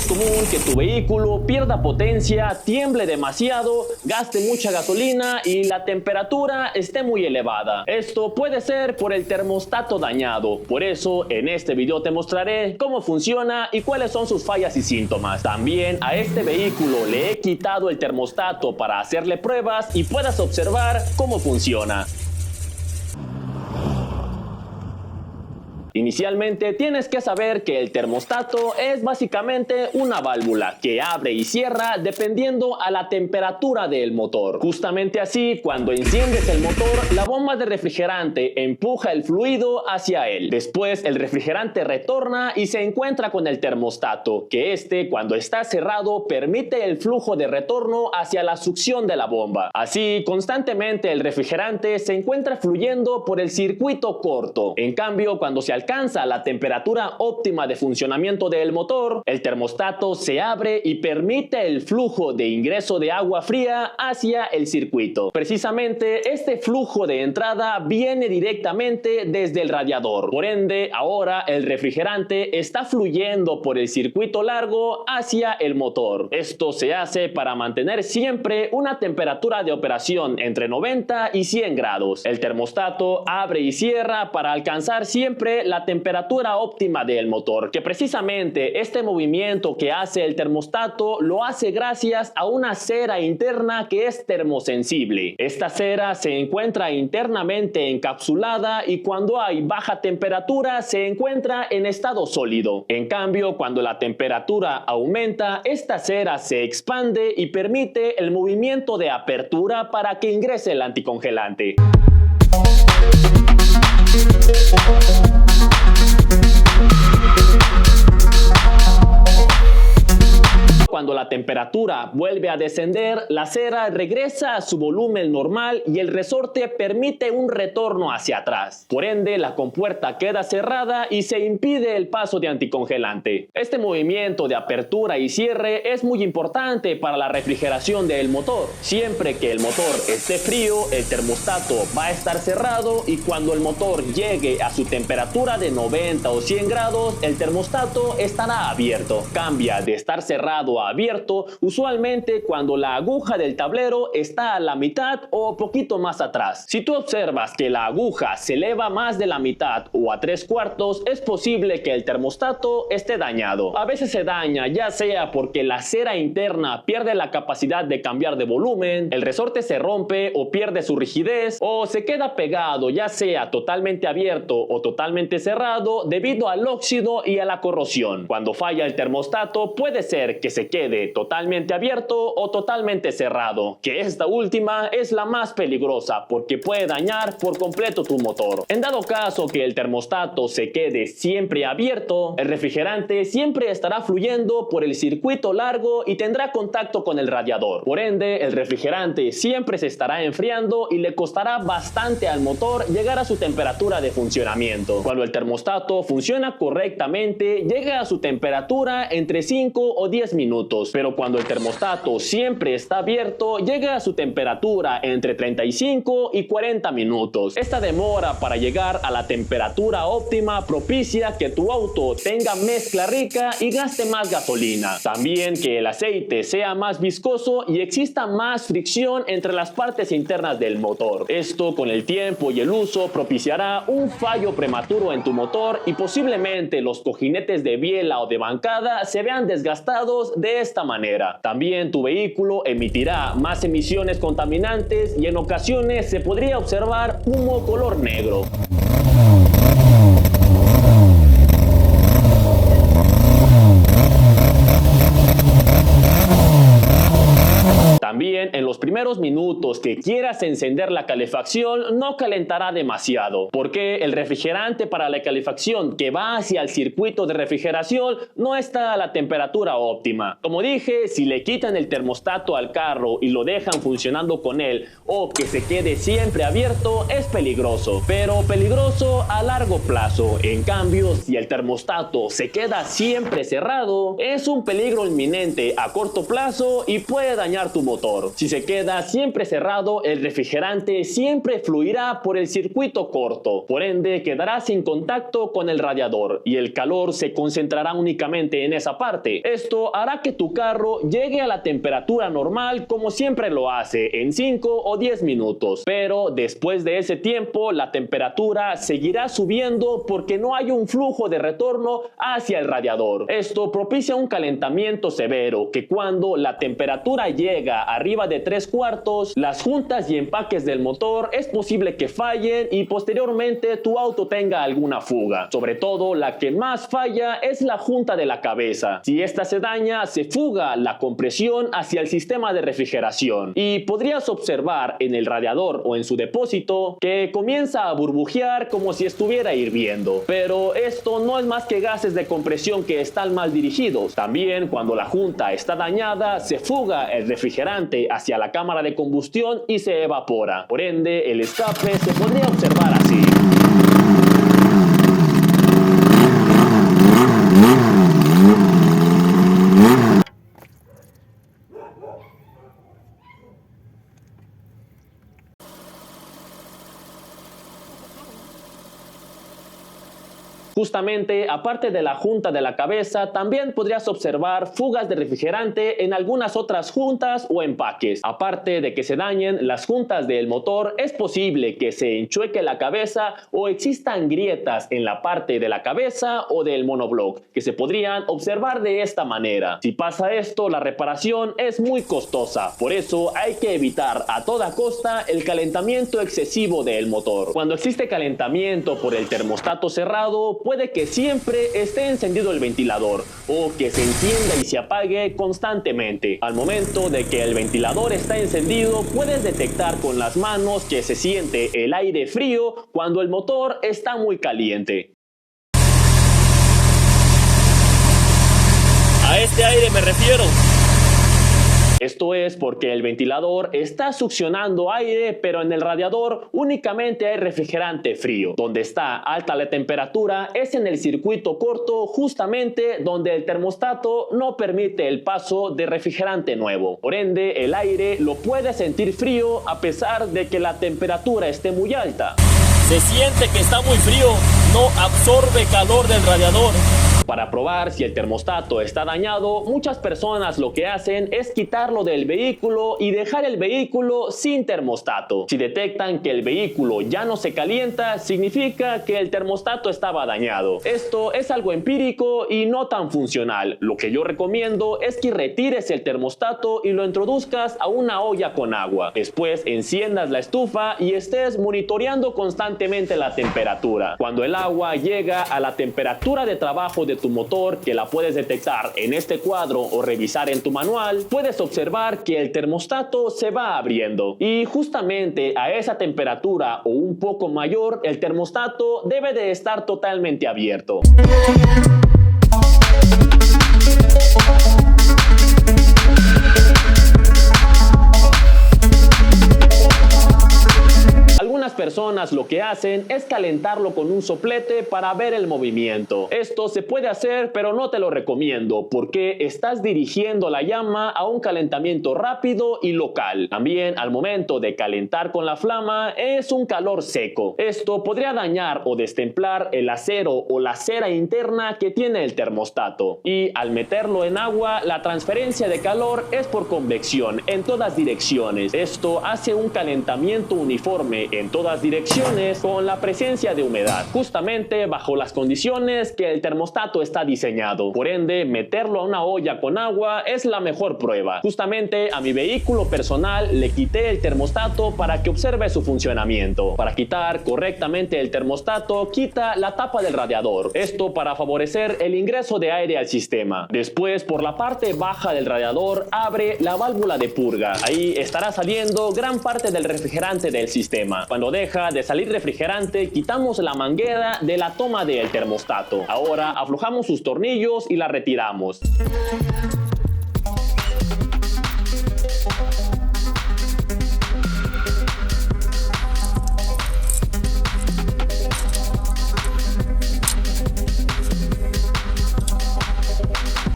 común que tu vehículo pierda potencia, tiemble demasiado, gaste mucha gasolina y la temperatura esté muy elevada. Esto puede ser por el termostato dañado. Por eso en este video te mostraré cómo funciona y cuáles son sus fallas y síntomas. También a este vehículo le he quitado el termostato para hacerle pruebas y puedas observar cómo funciona. Inicialmente tienes que saber que el termostato es básicamente una válvula que abre y cierra dependiendo a la temperatura del motor. Justamente así, cuando enciendes el motor, la bomba de refrigerante empuja el fluido hacia él. Después el refrigerante retorna y se encuentra con el termostato, que cuando está cerrado permite el flujo de retorno hacia la succión de la bomba. Así, constantemente el refrigerante se encuentra fluyendo por el circuito corto. En cambio, cuando se alcanza la temperatura óptima de funcionamiento del motor, el termostato se abre y permite el flujo de ingreso de agua fría hacia el circuito. Precisamente este flujo de entrada viene directamente desde el radiador. Por ende, ahora el refrigerante está fluyendo por el circuito largo hacia el motor. Esto se hace para mantener siempre una temperatura de operación entre 90 y 100 grados. El termostato abre y cierra para alcanzar siempre la temperatura óptima del motor, que precisamente este movimiento que hace el termostato lo hace gracias a una cera interna que es termosensible. Esta cera se encuentra internamente encapsulada y cuando hay baja temperatura se encuentra en estado sólido. En cambio, cuando la temperatura aumenta, esta cera se expande y permite el movimiento de apertura para que ingrese el anticongelante. Cuando la temperatura vuelve a descender, la cera regresa a su volumen normal y el resorte permite un retorno hacia atrás. Por ende, la compuerta queda cerrada y se impide el paso de anticongelante. Este movimiento de apertura y cierre es muy importante para la refrigeración del motor. Siempre que el motor esté frío, el termostato va a estar cerrado y cuando el motor llegue a su temperatura de 90 o 100 grados, el termostato estará abierto. Cambia de estar cerrado a abierto usualmente cuando la aguja del tablero está a la mitad o poquito más atrás. Si tú observas que la aguja se eleva más de la mitad o a 3/4, es posible que el termostato esté dañado. A veces se daña ya sea porque la cera interna pierde la capacidad de cambiar de volumen, el resorte se rompe o pierde su rigidez, o se queda pegado ya sea totalmente abierto o totalmente cerrado debido al óxido y a la corrosión. Cuando falla el termostato puede ser que se quede totalmente abierto o totalmente cerrado, que esta última es la más peligrosa porque puede dañar por completo tu motor. En dado caso que el termostato se quede siempre abierto, el refrigerante siempre estará fluyendo por el circuito largo y tendrá contacto con el radiador. Por ende, el refrigerante siempre se estará enfriando y le costará bastante al motor llegar a su temperatura de funcionamiento. Cuando el termostato funciona correctamente, llega a su temperatura entre 5 o 10 minutos, pero cuando el termostato siempre está abierto, llega a su temperatura entre 35 y 40 minutos. Esta demora para llegar a la temperatura óptima propicia que tu auto tenga mezcla rica y gaste más gasolina. También que el aceite sea más viscoso y exista más fricción entre las partes internas del motor. Esto con el tiempo y el uso propiciará un fallo prematuro en tu motor y posiblemente los cojinetes de biela o de bancada se vean desgastados de esta manera. También tu vehículo emitirá más emisiones contaminantes y en ocasiones se podría observar humo color negro. También en los primeros minutos que quieras encender la calefacción no calentará demasiado, porque el refrigerante para la calefacción que va hacia el circuito de refrigeración no está a la temperatura óptima. Como dije, si le quitan el termostato al carro y lo dejan funcionando con él o que se quede siempre abierto, es peligroso, pero peligroso a largo plazo. En cambio, si el termostato se queda siempre cerrado, es un peligro inminente a corto plazo y puede dañar tu motor. Si se queda siempre cerrado, el refrigerante siempre fluirá por el circuito corto, por ende quedará sin contacto con el radiador y el calor se concentrará únicamente en esa parte. Esto hará que tu carro llegue a la temperatura normal como siempre lo hace, en 5 o 10 minutos. Pero después de ese tiempo, la temperatura seguirá subiendo porque no hay un flujo de retorno hacia el radiador. Esto propicia un calentamiento severo que cuando la temperatura llega arriba de 3/4, las juntas y empaques del motor es posible que fallen y posteriormente tu auto tenga alguna fuga. Sobre todo, la que más falla es la junta de la cabeza. Si esta se daña, se fuga la compresión hacia el sistema de refrigeración y podrías observar en el radiador o en su depósito que comienza a burbujear como si estuviera hirviendo. Pero esto no es más que gases de compresión que están mal dirigidos. También cuando la junta está dañada, se fuga el refrigerante hacia la cámara de combustión y se evapora. Por ende, el escape se podría observar así. Justamente, aparte de la junta de la cabeza, también podrías observar fugas de refrigerante en algunas otras juntas o empaques. Aparte de que se dañen las juntas del motor, es posible que se enchueque la cabeza o existan grietas en la parte de la cabeza o del monobloc, que se podrían observar de esta manera. Si pasa esto, la reparación es muy costosa, por eso hay que evitar a toda costa el calentamiento excesivo del motor. Cuando existe calentamiento por el termostato cerrado, puede que siempre esté encendido el ventilador o que se encienda y se apague constantemente. Al momento de que el ventilador está encendido, puedes detectar con las manos que se siente el aire frío cuando el motor está muy caliente. A este aire me refiero. Esto es porque el ventilador está succionando aire, pero en el radiador únicamente hay refrigerante frío. Donde está alta la temperatura es en el circuito corto, justamente donde el termostato no permite el paso de refrigerante nuevo. Por ende, el aire lo puede sentir frío a pesar de que la temperatura esté muy alta. Se siente que está muy frío, no absorbe calor del radiador. Para probar si el termostato está dañado, muchas personas lo que hacen es quitarlo del vehículo y dejar el vehículo sin termostato. Si detectan que el vehículo ya no se calienta, significa que el termostato estaba dañado. Esto es algo empírico y no tan funcional. Lo que yo recomiendo es que retires el termostato y lo introduzcas a una olla con agua. Después enciendas la estufa y estés monitoreando constantemente la temperatura. Cuando el agua llega a la temperatura de trabajo de tu motor, que la puedes detectar en este cuadro o revisar en tu manual, puedes observar que el termostato se va abriendo y justamente a esa temperatura o un poco mayor, el termostato debe de estar totalmente abierto. Algunas personas lo que hacen es calentarlo con un soplete para ver el movimiento. Esto se puede hacer, pero no te lo recomiendo porque estás dirigiendo la llama a un calentamiento rápido y local. También al momento de calentar con la flama es un calor seco. Esto podría dañar o destemplar el acero o la cera interna que tiene el termostato. Y al meterlo en agua, la transferencia de calor es por convección en todas direcciones. Esto hace un calentamiento uniforme en todas direcciones con la presencia de humedad, justamente bajo las condiciones que el termostato está diseñado. Por ende, meterlo a una olla con agua es la mejor prueba. Justamente a mi vehículo personal le quité el termostato para que observe su funcionamiento. Para quitar correctamente el termostato, quita la tapa del radiador. Esto para favorecer el ingreso de aire al sistema. Después, por la parte baja del radiador, abre la válvula de purga. Ahí estará saliendo gran parte del refrigerante del sistema. Cuando deja de salir refrigerante, quitamos la manguera de la toma del termostato. Ahora aflojamos sus tornillos y la retiramos.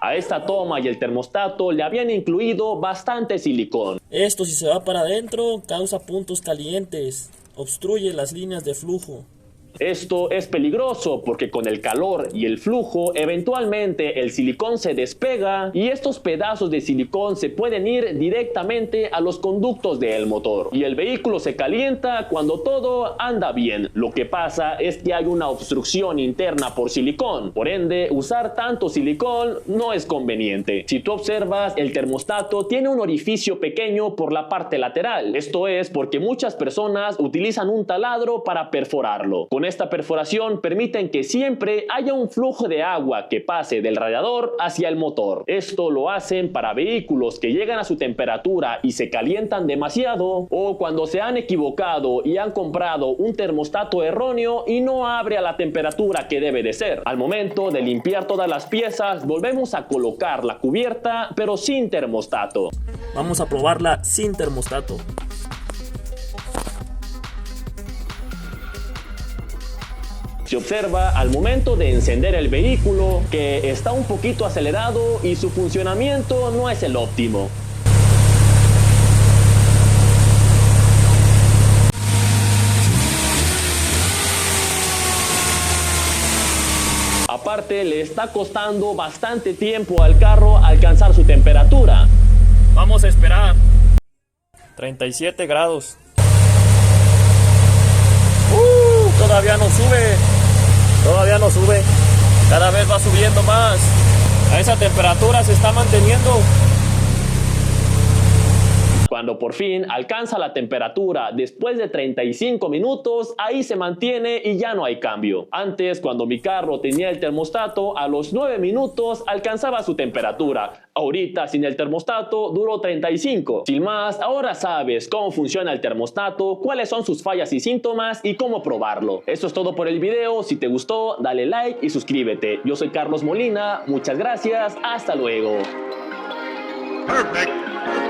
A esta toma y el termostato le habían incluido bastante silicón. Esto, si se va para adentro, causa puntos calientes, obstruye las líneas de flujo. Esto es peligroso porque con el calor y el flujo eventualmente el silicón se despega y estos pedazos de silicón se pueden ir directamente a los conductos del motor y el vehículo se calienta cuando todo anda bien. Lo que pasa es que hay una obstrucción interna por silicón, por ende usar tanto silicón no es conveniente. Si tú observas, el termostato tiene un orificio pequeño por la parte lateral. Esto es porque muchas personas utilizan un taladro para perforarlo. Con esta perforación permiten que siempre haya un flujo de agua que pase del radiador hacia el motor. Esto lo hacen para vehículos que llegan a su temperatura y se calientan demasiado, o cuando se han equivocado y han comprado un termostato erróneo y no abre a la temperatura que debe de ser. Al momento de limpiar todas las piezas, volvemos a colocar la cubierta pero sin termostato. Vamos a probarla sin termostato. Se observa al momento de encender el vehículo que está un poquito acelerado y su funcionamiento no es el óptimo. Aparte, le está costando bastante tiempo al carro alcanzar su temperatura. Vamos a esperar. 37 grados. Todavía no sube. Todavía no sube. Cada vez va subiendo más. A esa temperatura se está manteniendo. Cuando por fin alcanza la temperatura después de 35 minutos, ahí se mantiene y ya no hay cambio. Antes, cuando mi carro tenía el termostato, a los 9 minutos alcanzaba su temperatura. Ahorita, sin el termostato, duró 35. Sin más, ahora sabes cómo funciona el termostato, cuáles son sus fallas y síntomas y cómo probarlo. Esto es todo por el video. Si te gustó, dale like y suscríbete. Yo soy Carlos Molina. Muchas gracias. Hasta luego. Perfect.